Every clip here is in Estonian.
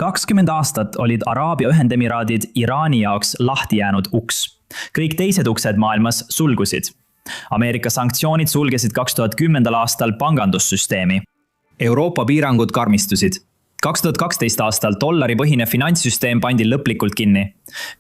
20 aastat olid Araabia Ühendemiraadid Iraani jaoks lahti jäänud uks. Kõik teised uksed maailmas sulgusid. Ameerika sanktsioonid sulgesid 2010. aastal pangandussüsteemi. Euroopa piirangud karmistusid. 2012. aastal dollaripõhine finantssüsteem pandi lõplikult kinni.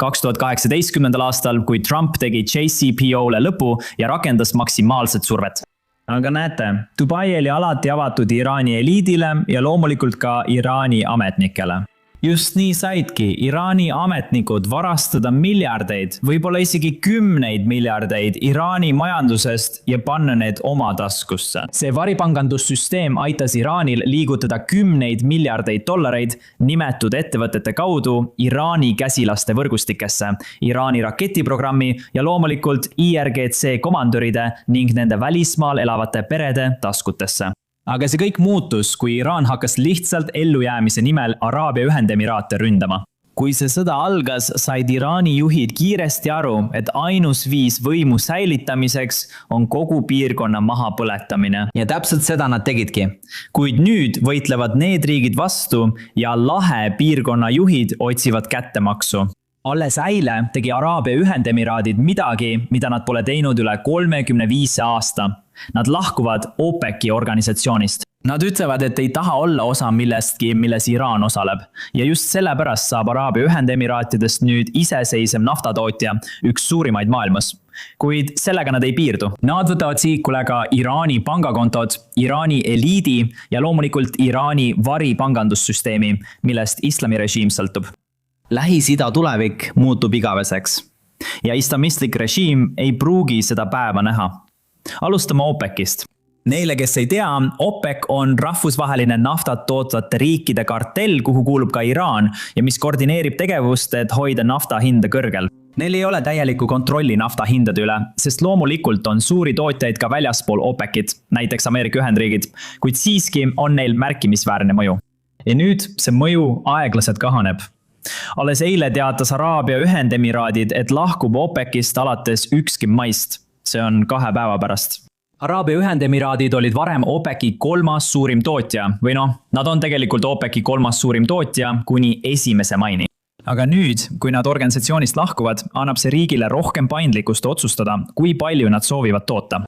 2018. aastal, kui Trump tegi JCPO'le lõpu ja rakendas maksimaalset survet. Aga näete, Dubai oli alati avatud Iraani eliidile ja loomulikult ka Iraani ametnikele. Just nii saidki Iraani ametnikud varastada miljardeid, võib-olla isegi 10 miljardeid Iraani majandusest ja panna need oma taskusse. See varipangandussüsteem aitas Iraanil liigutada 10 miljardeid dollareid nimetud ettevõtete kaudu Iraani käsilaste võrgustikesse, Iraani raketiprogrammi ja loomulikult IRGC komandöride ning nende välismaal elavate perede taskutesse. Aga see kõik muutus, kui Iraan hakkas lihtsalt ellujäämise nimel Araabia Ühendemiraate ründama. Kui see sõda algas, said Iraani juhid kiiresti aru, et ainus viis võimu säilitamiseks on kogu piirkonna mahapõletamine. Ja täpselt seda nad tegidki. Kuid nüüd võitlevad need riigid vastu ja lahe piirkonna juhid otsivad kättemaksu. Alles eile tegi Araabia Ühendemiraadid midagi, mida nad pole teinud üle 35 aasta. Nad lahkuvad OPEC-i organisatsioonist. Nad ütlevad, et ei taha olla osa millestki, milles Iraan osaleb. Ja just sellepärast saab Araabia Ühendemiraatidest nüüd iseseisev naftatootja, üks suurimaid maailmas. Kuid sellega nad ei piirdu. Nad võtavad sihikule ka Iraani pangakontod, Iraani eliidi ja loomulikult Iraani varipangandussüsteemi, millest islamirežiim sõltub. Lähis-Ida tulevik muutub igaveseks. Ja islamistlik režiim ei pruugi seda päeva näha. Alustame OPEC-ist. Neile, kes ei tea, OPEC on rahvusvaheline naftat tootvate riikide kartell, kuhu kuulub ka Iraan ja mis koordineerib tegevust, et hoida nafta hinda kõrgel. Neil ei ole täielikku kontrolli nafta hindade üle, sest loomulikult on suuri tootjaid ka väljaspool OPEC-it, näiteks Ameerika Ühendriigid, kuid siiski on neil märkimisväärne mõju. Ja nüüd see mõju aeglaselt kahaneb. Alles eile teatas Araabia Ühendemiraadid, et lahkub OPEC-ist alates 1. maist. See on 2 päeva pärast. Araabia Ühendemiraadid olid varem OPEC-i 3. suurim tootja, või nad on tegelikult OPEC-i 3. suurim tootja kuni 1. maini. Aga nüüd, kui nad organisatsioonist lahkuvad, annab see riigile rohkem paindlikkust otsustada, kui palju nad soovivad toota.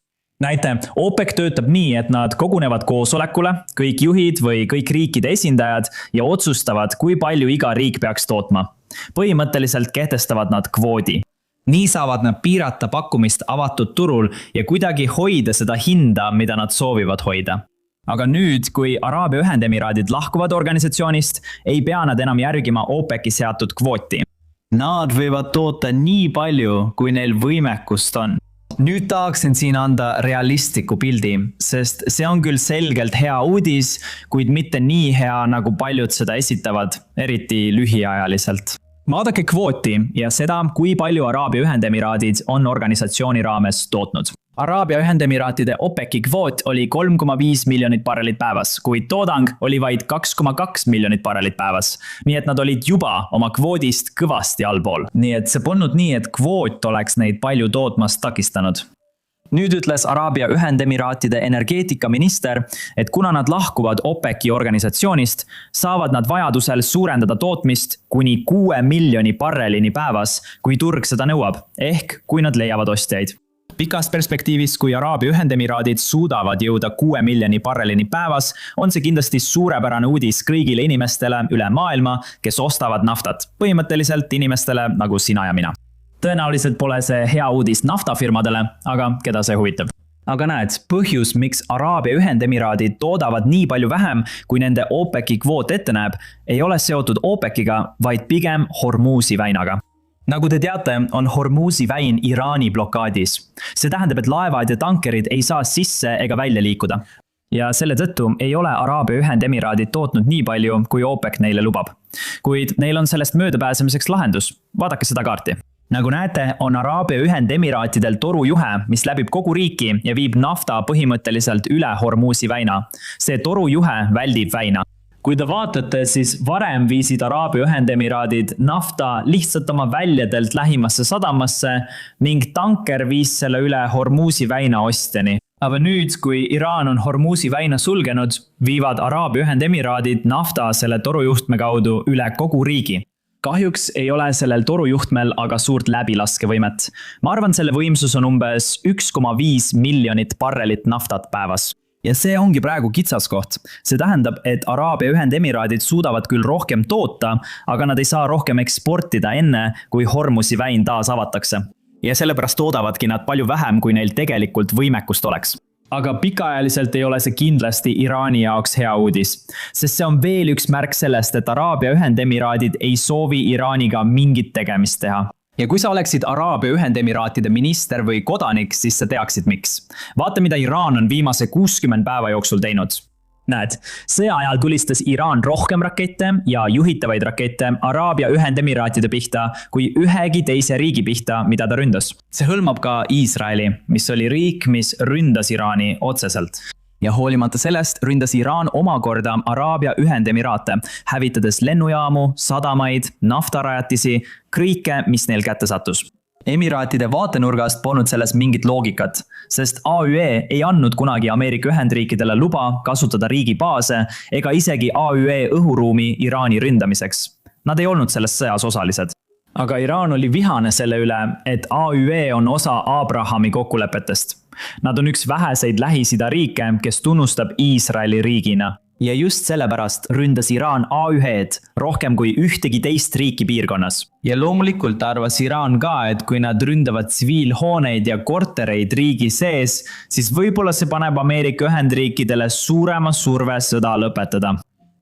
Näite, OPEC töötab nii, et nad kogunevad koosolekule, kõik juhid või kõik riikide esindajad ja otsustavad, kui palju iga riik peaks tootma. Põhimõtteliselt kehtestavad nad kvoodi. Nii saavad nad piirata pakkumist avatud turul ja kuidagi hoida seda hinda, mida nad soovivad hoida. Aga nüüd, kui Araabia Ühendemiraadid lahkuvad organisatsioonist, ei pea nad enam järgima OPEC-i seatud kvooti. Nad võivad toota nii palju, kui neil võimekust on. Nüüd tahaksin siin anda realistliku pildi, sest see on küll selgelt hea uudis, kuid mitte nii hea, nagu paljud seda esitavad, eriti lühiajaliselt. Vaadake kvooti ja seda, kui palju Araabia Ühendemiraadid on organisatsiooni raames tootnud. Araabia Ühendemiraatide OPEC-i kvoot oli 3,5 miljonit barrelit päevas, kuid toodang oli vaid 2,2 miljonit barrelit päevas. Nii et nad olid juba oma kvoodist kõvasti allpool. Nii et see polnud nii, et kvoot oleks neid palju tootmast takistanud. Nüüd ütles Araabia Ühendemiraatide energeetikaminister, et kuna nad lahkuvad OPEC-i organisatsioonist, saavad nad vajadusel suurendada tootmist kuni 6 miljoni barrelini päevas, kui turg seda nõuab, ehk kui nad leiavad ostjaid. Pikas perspektiivis, kui Araabia Ühendemiraadid suudavad jõuda 6 miljoni barrelini päevas, on see kindlasti suurepärane uudis kõigile inimestele üle maailma, kes ostavad naftat. Põhimõtteliselt inimestele nagu sina ja mina. Tõenäoliselt pole see hea uudis naftafirmadele, aga keda see huvitab. Aga näed, põhjus, miks Araabia Ühendemiraadid toodavad nii palju vähem, kui nende OPEC-i kvoot ette näeb, ei ole seotud OPEC-iga, vaid pigem Hormuzi väinaga. Nagu te teate, on Hormuzi väin Iraani blokaadis. See tähendab, et laevad ja tankerid ei saa sisse ega välja liikuda. Ja selle tõttu ei ole Araabia Ühendemiraadid tootnud nii palju, kui OPEC neile lubab. Kuid neil on sellest möödapääsemiseks lahendus. Vaadake seda kaarti. Nagu näete, on Araabia Ühendemiraatidel torujuhe, mis läbib kogu riiki ja viib nafta põhimõtteliselt üle Hormuzi väina. See torujuhe väldib väina. Kui te vaatate, siis varem viisid Araabia Ühendemiraadid nafta lihtsalt oma väljadelt lähimasse sadamasse ning tanker viis selle üle Hormuzi väina ostjani. Aga nüüd, kui Iraan on Hormuzi väina sulgenud, viivad Araabia Ühendemiraadid nafta selle torujuhtme kaudu üle kogu riigi. Kahjuks ei ole sellel torujuhtmel aga suurt läbilaskevõimet. Ma arvan, selle võimsus on umbes 1,5 miljonit barrelit naftat päevas. Ja see ongi praegu kitsaskoht. See tähendab, et Araabia Ühendemiraadid suudavad küll rohkem toota, aga nad ei saa rohkem eksportida enne, kui Hormuzi väin taas avatakse. Ja sellepärast toodavadki nad palju vähem, kui neil tegelikult võimekust oleks. Aga pikaajaliselt ei ole see kindlasti Iraani jaoks hea uudis, sest see on veel üks märk sellest, et Araabia Ühendemiraadid ei soovi Iraaniga mingit tegemist teha. Ja kui sa oleksid Araabia Ühendemiraatide minister või kodanik, siis sa teaksid miks. Vaata, mida Iraan on viimase 60 päeva jooksul teinud. Näed, sõja ajal tulistas Iraan rohkem rakette ja juhitavaid rakette Araabia Ühendemiraatide pihta kui ühegi teise riigi pihta, mida ta ründas. See hõlmab ka Iisraeli, mis oli riik, mis ründas Iraani otseselt. Ja hoolimata sellest ründas Iraan omakorda Araabia Ühendemiraate, hävitades lennujaamu, sadamaid, naftarajatisi, kõike, mis neil kätte sattus. Emiraatide vaatenurgast polnud selles mingit loogikat, sest AÜE ei andnud kunagi Ameerika Ühendriikidele luba kasutada riigi baase ega isegi AÜE õhuruumi Iraani ründamiseks. Nad ei olnud selles sõjas osalised. Aga Iraan oli vihane selle üle, et AÜE on osa Abrahami kokkulepetest. Nad on üks väheseid Lähis-Ida riike, kes tunnustab Iisraeli riigina. Ja just sellepärast ründas Iraan AÜE-d rohkem kui ühtegi teist riiki piirkonnas. Ja loomulikult arvas Iraan ka, et kui nad ründavad tsiviilhooneid ja kortereid riigi sees, siis võib-olla see paneb Ameerika Ühendriikidele suurema surve sõda lõpetada.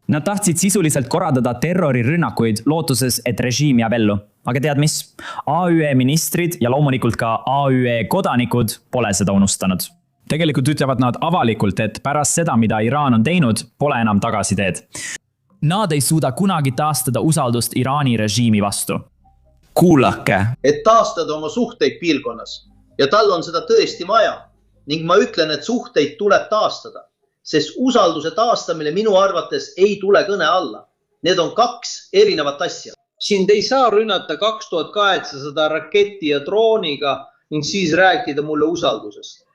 Nad tahtsid sisuliselt korraldada terrorirünnakuid lootuses, et režiim jääb ellu. Aga tead mis? AÜE ministrid ja loomulikult ka AÜE kodanikud pole seda unustanud. Tegelikult ütlevad nad avalikult, et pärast seda, mida Iraan on teinud, pole enam tagasiteed. Nad ei suuda kunagi taastada usaldust Iraani režiimi vastu. Kuulake. Et taastada oma suhteid piirkonnas ja tal on seda tõesti vaja ning ma ütlen, et suhteid tuleb taastada, sest usalduse taastamine minu arvates ei tule kõne alla. Need on kaks erinevat asja. Sind ei saa rünnata 2800 raketti ja drooniga ning siis rääkida mulle usaldusest.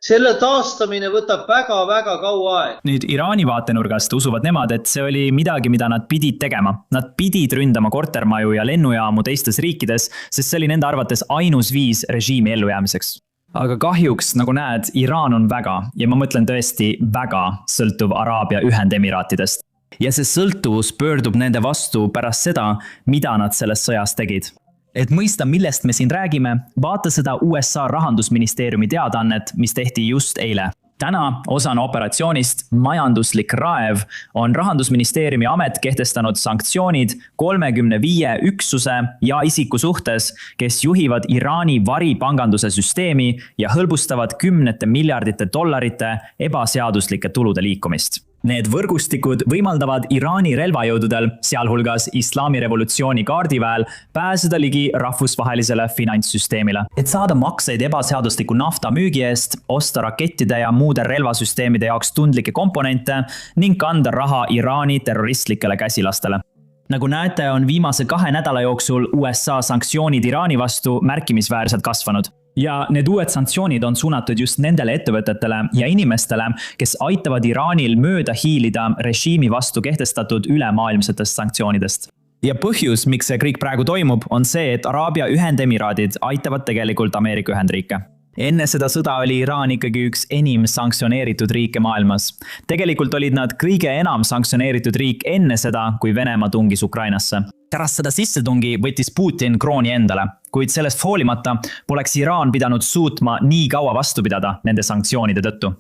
Selle taastamine võtab väga-väga kaua aeg. Nüüd Iraani vaatenurgast usuvad nemad, et see oli midagi, mida nad pidid tegema. Nad pidid ründama kortermaju ja lennujaamu teistes riikides, sest see oli nende arvates ainus viis režiimi ellujäämiseks. Aga kahjuks, nagu näed, Iraan on väga, ja ma mõtlen tõesti väga sõltuv Araabia Ühendemiraatidest. Ja see sõltuvus pöördub nende vastu pärast seda, mida nad selles sõjas tegid. Et mõista, millest me siin räägime, vaata seda USA rahandusministeeriumi teadaannet, mis tehti just eile. Täna osana operatsioonist Majanduslik raev on rahandusministeeriumi amet kehtestanud sanktsioonid 35 üksuse ja isiku suhtes, kes juhivad Iraani varipanganduse süsteemi ja hõlbustavad kümnete miljardite dollarite ebaseaduslike tulude liikumist. Need võrgustikud võimaldavad Iraani relvajõududel, sealhulgas Islami revolutsiooni kaardiväel, pääseda ligi rahvusvahelisele finantssüsteemile. Et saada makseid ebaseadusliku nafta müügi eest, osta rakettide ja muude relvasüsteemide jaoks tundlikke komponente ning kanda raha Iraani terroristlikele käsilastele. Nagu näete, on viimase 2 nädala jooksul USA sanktsioonid Iraani vastu märkimisväärselt kasvanud. Ja need uued sanktsioonid on suunatud just nendele ettevõtetele ja inimestele, kes aitavad Iraanil mööda hiilida režiimi vastu kehtestatud ülemaailmsetest sanktsioonidest. Ja põhjus, miks see kõik praegu toimub, on see, et Araabia Ühendemiraadid aitavad tegelikult Ameerika Ühendriike. Enne seda sõda oli Iraan ikkagi üks enim sanktsioneeritud riike maailmas. Tegelikult olid nad kõige enam sanktsioneeritud riik enne seda, kui Venemaa tungis Ukrainasse. Pärast seda sissetungi võttis Putin krooni endale, kuid sellest hoolimata poleks Iraan pidanud suutma nii kaua vastu pidada nende sanktsioonide tõttu.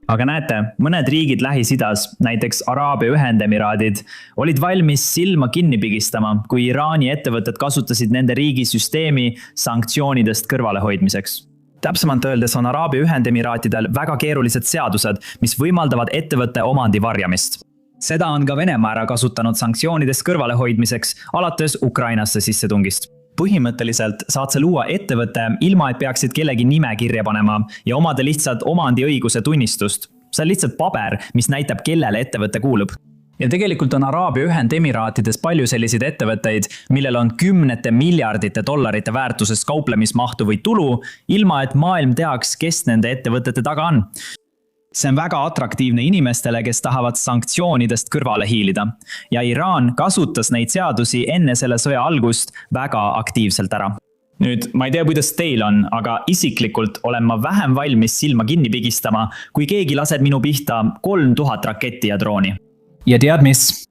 Aga näete, mõned riigid Lähis-Idas, näiteks Araabia Ühendemiraadid, olid valmis silma kinni pigistama, kui Iraani ettevõtted kasutasid nende riigi süsteemi sanktsioonidest kõrvalehoidmiseks. Täpsemalt öeldes on Araabia Ühendemiraatidel väga keerulised seadused, mis võimaldavad ettevõtte omandi varjamist. Seda on ka Venemaa ära kasutanud sanktsioonidest kõrvalehoidmiseks alates Ukrainasse sissetungist. Põhimõtteliselt saad sa luua ettevõtte ilma, et peaksid kellegi nime kirja panema ja omada lihtsalt omandiõiguse tunnistust. See on lihtsalt paber, mis näitab, kellele ettevõtte kuulub. Ja tegelikult on Araabia Ühendemiraatides palju selliseid ettevõtteid, millel on kümnete miljardite dollarite väärtuses kauplemismahtu või tulu, ilma et maailm teaks, kes nende ettevõtete taga on. See on väga atraktiivne inimestele, kes tahavad sanktsioonidest kõrvale hiilida. Ja Iraan kasutas neid seadusi enne selle sõja algust väga aktiivselt ära. Nüüd, ma ei tea, kuidas teil on, aga isiklikult olen ma vähem valmis silma kinni pigistama, kui keegi laseb minu pihta 3000 raketti ja drooni. Ja tead mis?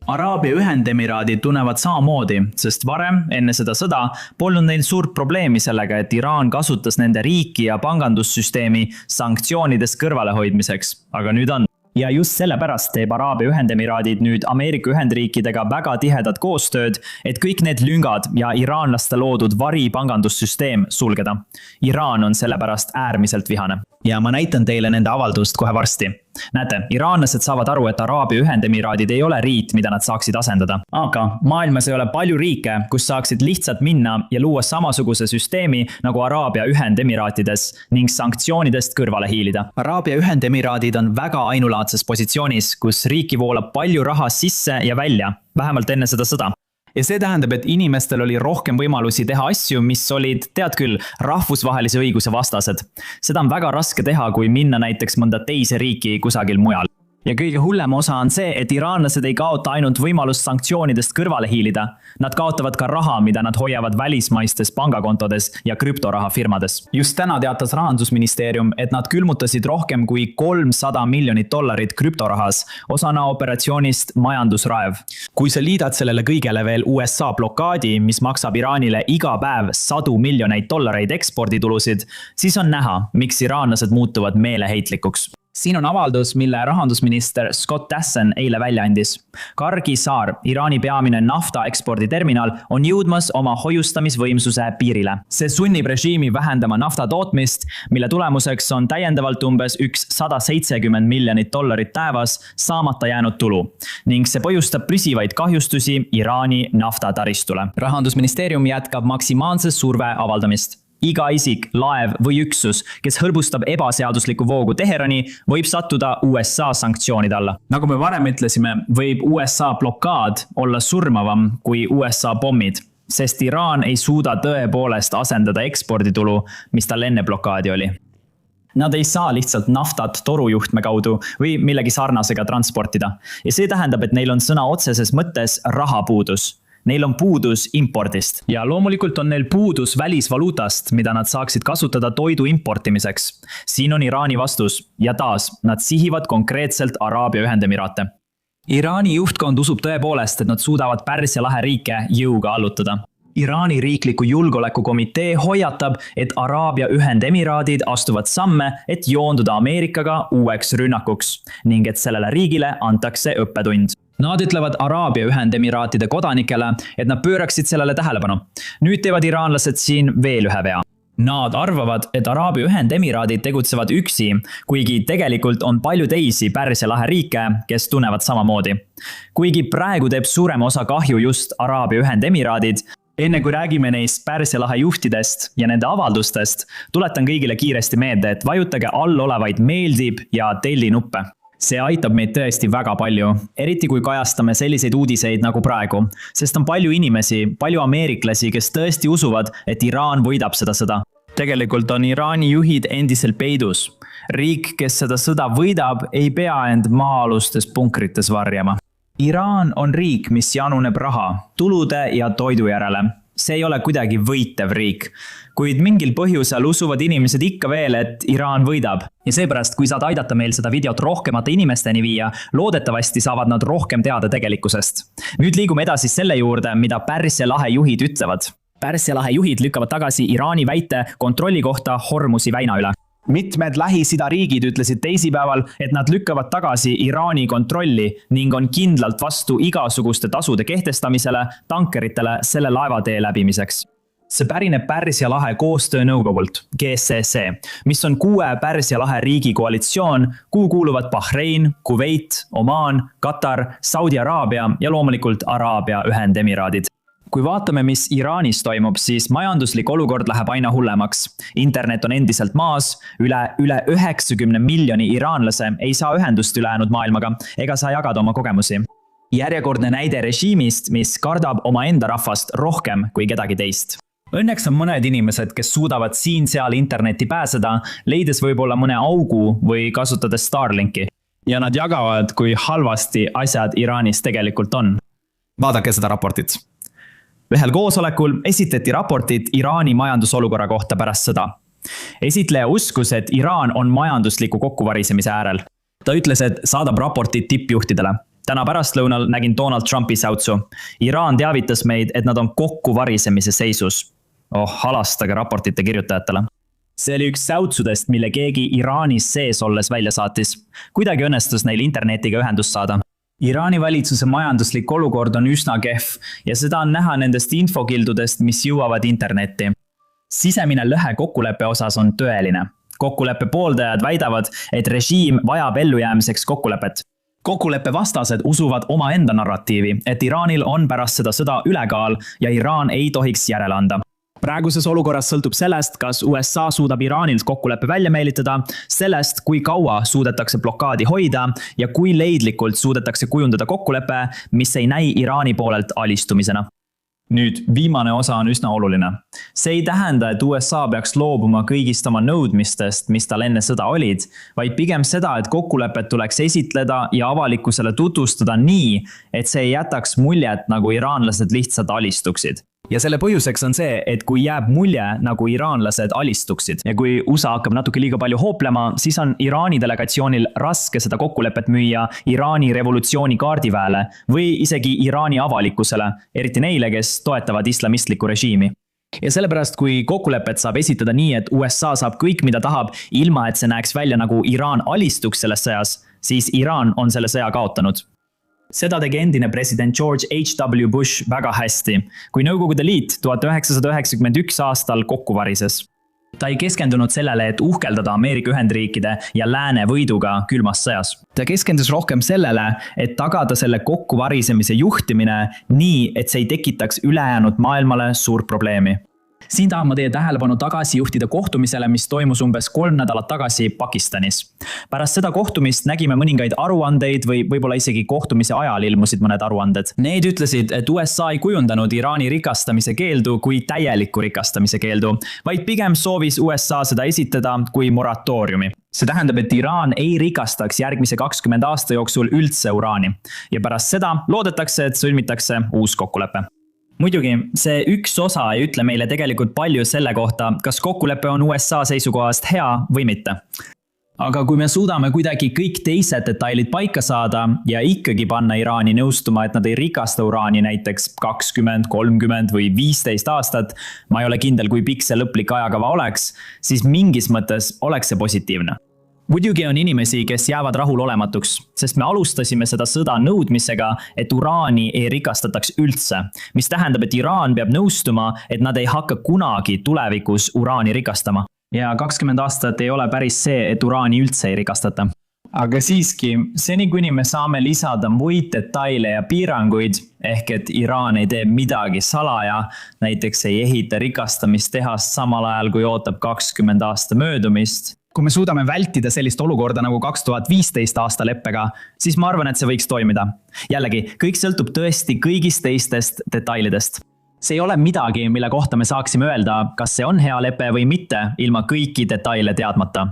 Araabia Ühendemiraadid tunnevad samamoodi, sest varem, enne seda sõda, polnud neil suurt probleemi sellega, et Iraan kasutas nende riiki ja pangandussüsteemi sanktsioonidest kõrvalehoidmiseks, aga nüüd on. Ja just sellepärast teeb Araabia Ühendemiraadid nüüd Ameerika Ühendriikidega väga tihedat koostööd, et kõik need lüngad ja iraanlaste loodud varipangandussüsteem sulgeda. Iraan on sellepärast äärmiselt vihane. Ja ma näitan teile nende avaldust kohe varsti. Näete, iraanlased saavad aru, et Araabia Ühendemiraadid ei ole riit, mida nad saaksid asendada. Aga maailmas ei ole palju riike, kus saaksid lihtsalt minna ja luua samasuguse süsteemi nagu Araabia Ühendemiraatides ning sanktsioonidest kõrvale hiilida. Araabia Ühendemiraadid on väga ainulaadses positsioonis, kus riiki voolab palju raha sisse ja välja, vähemalt enne seda sõda. Ja see tähendab, et inimestel oli rohkem võimalusi teha asju, mis olid, tead küll, rahvusvahelise õiguse vastased. Seda on väga raske teha, kui minna näiteks mõnda teise riiki kusagil mujal. Ja kõige hullem osa on see, et iraanlased ei kaota ainult võimalust sanktsioonidest kõrvale hiilida. Nad kaotavad ka raha, mida nad hoiavad välismaistes pangakontodes ja krüptoraha firmades. Just täna teatas Rahandusministeerium, et nad külmutasid rohkem kui $300 miljonit krüptorahas, osana operatsioonist Majandusraev. Kui sa liidad sellele kõigele veel USA blokaadi, mis maksab Iraanile iga päev $100 miljoneid eksporditulusid, siis on näha, miks iraanlased muutuvad meeleheitlikuks. Siin on avaldus, mille rahandusminister Scott Dassin eile välja andis. Kargi saar, Iraani peamine nafta eksporditerminal, on jõudmas oma hoiustamisvõimsuse piirile. See sunnib režiimi vähendama nafta tootmist, mille tulemuseks on täiendavalt umbes $170 miljonit päevas saamata jäänud tulu. Ning see põhjustab püsivaid kahjustusi Iraani naftataristule. Rahandusministeerium jätkab maksimaalse surve avaldamist. Iga isik, laev või üksus, kes hõlbustab ebaseaduslikku voogu Teherani, võib sattuda USA sanktsioonide alla. Nagu me varem ütlesime, võib USA blokaad olla surmavam kui USA pommid, sest Iraan ei suuda tõepoolest asendada eksporditulu, mis tal enne blokaadi oli. Nad ei saa lihtsalt naftat torujuhtme kaudu või millegi sarnasega transportida. Ja see tähendab, et neil on sõna otseses mõttes rahapuudus. Neil on puudus impordist ja loomulikult on neil puudus välisvaluutast, mida nad saaksid kasutada toidu importimiseks. Siin on Iraani vastus ja taas, nad sihivad konkreetselt Araabia Ühendemiraate. Iraani juhtkond usub tõepoolest, et nad suudavad Pärsia lahe riike jõuga allutada. Iraani riikliku julgeolekukomitee hoiatab, et Araabia Ühendemiraadid astuvad samme, et joonduda Ameerikaga uueks rünnakuks ning et sellele riigile antakse õppetund. Nad ütlevad Araabia Ühendemiraatide kodanikele, et nad pööraksid sellele tähelepanu. Nüüd teevad iraanlased siin veel ühe vea. Nad arvavad, et Araabia Ühendemiraadid tegutsevad üksi, kuigi tegelikult on palju teisi Pärsia lahe riike, kes tunnevad samamoodi. Kuigi praegu teeb suurem osa kahju just Araabia Ühendemiraadid, enne kui räägime neist Pärsia lahe juhtidest ja nende avaldustest, tuletan kõigile kiiresti meelde, et vajutage all olevaid meeldib ja telli nuppe. See aitab meid tõesti väga palju, eriti kui kajastame selliseid uudiseid nagu praegu, sest on palju inimesi, palju ameeriklasi, kes tõesti usuvad, et Iraan võidab seda sõda. Tegelikult on Iraani juhid endiselt peidus. Riik, kes seda sõda võidab, ei pea end maa-alustes punkrites varjama. Iraan on riik, mis januneb raha, tulude ja toidu järele. See ei ole kuidagi võitev riik, kuid mingil põhjusel usuvad inimesed ikka veel, et Iraan võidab. Ja seepärast, kui saad aidata meil seda videot rohkemate inimesteni viia, loodetavasti saavad nad rohkem teada tegelikkusest. Nüüd liigume edasi selle juurde, mida Pärsia lahe juhid ütlevad. Pärsia lahe juhid lükkavad tagasi Iraani väite kontrolli kohta Hormuzi väina üle. Mitmed Lähis-Ida riigid ütlesid teisipäeval, et nad lükkavad tagasi Iraani kontrolli ning on kindlalt vastu igasuguste tasude kehtestamisele tankeritele selle laevatee läbimiseks. See pärineb Pärsia lahe koostöönõukogult, GCC, mis on 6 Pärsia lahe riigi koalitsioon, kuhu kuuluvad Bahrein, Kuveit, Omaan, Katar, Saudi Araabia ja loomulikult Araabia Ühendemiraadid. Kui vaatame, mis Iraanis toimub, siis majanduslik olukord läheb aina hullemaks. Internet on endiselt maas, üle 90 miljoni iraanlase ei saa ühendust ülejäänud maailmaga ega saa jagada oma kogemusi. järjekordne näide režiimist, mis kardab omaenda rahvast rohkem kui kedagi teist. Õnneks on mõned inimesed, kes suudavad siin-seal internetti pääseda, leides võib-olla mõne augu või kasutades Starlinki. Ja nad jagavad, kui halvasti asjad Iraanis tegelikult on. Vaadake seda raportit. Ühel koosolekul esitati raportit Iraani majandusolukorra kohta pärast sõda. Esitleja uskus, et Iraan on majandusliku kokkuvarisemise äärel. Ta ütles, et saadab raportit tippjuhtidele. Täna pärastlõunal nägin Donald Trumpi säutsu. Iraan teavitas meid, et nad on kokkuvarisemise seisus. Halastage raportite kirjutajatele. See oli üks säutsudest, mille keegi Iraanis sees olles välja saatis. Kuidagi õnnestus neil internetiga ühendust saada. Iraani valitsuse majanduslik olukord on üsna kehv ja seda on näha nendest infokildudest, mis jõuavad internetti. Sisemine lõhe kokkuleppe osas on tõeline. Kokkuleppe pooldajad väidavad, et režiim vajab ellujäämiseks kokkulepet. Kokkuleppe vastased usuvad omaenda narratiivi, et Iraanil on pärast seda sõda ülekaal ja Iraan ei tohiks järele anda. Praeguses olukorras sõltub sellest, kas USA suudab Iraanilt kokkuleppe välja meelitada, sellest, kui kaua suudetakse blokaadi hoida ja kui leidlikult suudetakse kujundada kokkulepe, mis ei näi Iraani poolelt alistumisena. Nüüd, viimane osa on üsna oluline. See ei tähenda, et USA peaks loobuma kõigist oma nõudmistest, mis tal enne sõda olid, vaid pigem seda, et kokkulepet tuleks esitleda ja avalikkusele tutvustada nii, et see ei jätaks muljet, nagu iraanlased lihtsalt alistuksid. Ja selle põhjuseks on see, et kui jääb mulje, nagu iraanlased alistuksid ja kui USA hakkab natuke liiga palju hooplema, siis on Iraani delegatsioonil raske seda kokkulepet müüa Iraani revolutsiooni kaardiväele või isegi Iraani avalikkusele, eriti neile, kes toetavad islamistlikku režiimi. Ja sellepärast, kui kokkulepet saab esitada nii, et USA saab kõik, mida tahab, ilma et see näeks välja nagu Iraan alistuks selles sõjas, siis Iraan on selle sõja kaotanud. Seda tegi endine president George H.W. Bush väga hästi, kui Nõukogude Liit 1991 aastal kokku varises. Ta ei keskendunud sellele, et uhkeldada Ameerika Ühendriikide ja lääne võiduga külmas sõjas. Ta keskendus rohkem sellele, et tagada selle kokkuvarisemise juhtimine nii, et see ei tekitaks ülejäänud maailmale suurt probleemi. Siin tahan ma teie tähelepanu tagasi juhtida kohtumisele, mis toimus umbes 3 nädalat tagasi Pakistanis. Pärast seda kohtumist nägime mõningaid aruandeid või võib-olla isegi kohtumise ajal ilmusid mõned aruanded. Need ütlesid, et USA ei kujundanud Iraani rikastamise keeldu kui täielikku rikastamise keeldu, vaid pigem soovis USA seda esitada kui moratooriumi. See tähendab, et Iraan ei rikastaks järgmise 20 aasta jooksul üldse uraani ja pärast seda loodetakse, et sõlmitakse uus kokkulepe. Muidugi, see üks osa ei ütle meile tegelikult palju selle kohta, kas kokkulepe on USA seisukohast hea või mitte. Aga kui me suudame kuidagi kõik teised detailid paika saada ja ikkagi panna Iraani nõustuma, et nad ei rikasta uraani näiteks 20, 30 või 15 aastat, ma ei ole kindel, kui pikk see lõplik ajakava oleks, siis mingis mõttes oleks see positiivne. Muidugi on inimesi, kes jäävad rahulolematuks, sest me alustasime seda sõda nõudmisega, et uraani ei rikastataks üldse, mis tähendab, et Iraan peab nõustuma, et nad ei hakka kunagi tulevikus uraani rikastama. Ja 20 aastat ei ole päris see, et uraani üldse ei rikastata. Aga siiski, seni kuni me saame lisada muid detaile ja piiranguid, ehk et Iraan ei tee midagi salaja, näiteks ei ehita rikastamistehast samal ajal, kui ootab 20 aasta möödumist. Kui me suudame vältida sellist olukorda nagu 2015 aasta leppega, siis ma arvan, et see võiks toimida. Jällegi, kõik sõltub tõesti kõigist teistest detailidest. See ei ole midagi, mille kohta me saaksime öelda, kas see on hea lepe või mitte, ilma kõiki detaile teadmata.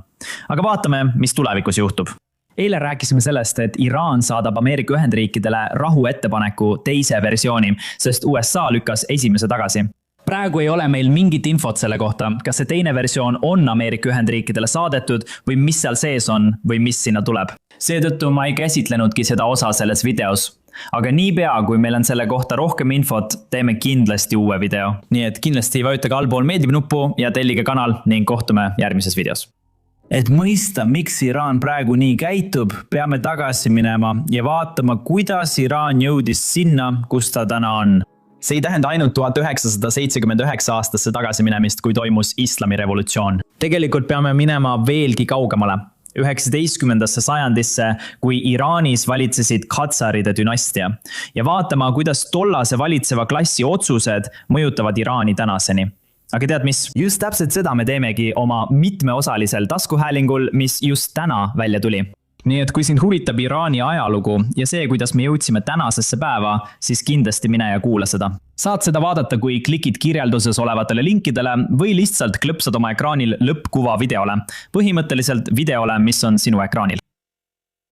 Aga vaatame, mis tulevikus juhtub. Eile rääkisime sellest, et Iraan saadab Ameerika Ühendriikidele rahuettepaneku teise versiooni, sest USA lükkas esimese tagasi. Praegu ei ole meil mingit infot selle kohta, kas see teine versioon on Ameerika Ühendriikidele saadetud või mis seal sees on või mis sinna tuleb. Seetõttu ma ei käsitlenudki seda osa selles videos. Aga niipea, kui meil on selle kohta rohkem infot, teeme kindlasti uue video. Nii et kindlasti vajutage allpool meeldib nuppu ja tellige kanal ning kohtume järgmises videos. Et mõista, miks Iraan praegu nii käitub, peame tagasi minema ja vaatama, kuidas Iraan jõudis sinna, kus ta täna on. See ei tähenda ainult 1979 aastasse tagasi minemist, kui toimus islamirevolutsioon. Tegelikult peame minema veelgi kaugemale. 19. sajandisse, kui Iraanis valitsesid Katsaride dünastia. Ja vaatama, kuidas tollase valitseva klassi otsused mõjutavad Iraani tänaseni. Aga tead mis? Just täpselt seda me teemegi oma mitmeosalisel taskuhäälingul, mis just täna välja tuli. Nii et kui sind huvitab Iraani ajalugu ja see, kuidas me jõudsime tänasesse päeva, siis kindlasti mine ja kuula seda. Saad seda vaadata, kui klikid kirjelduses olevatele linkidele või lihtsalt klõpsad oma ekraanil lõppkuva videole. Põhimõtteliselt videole, mis on sinu ekraanil.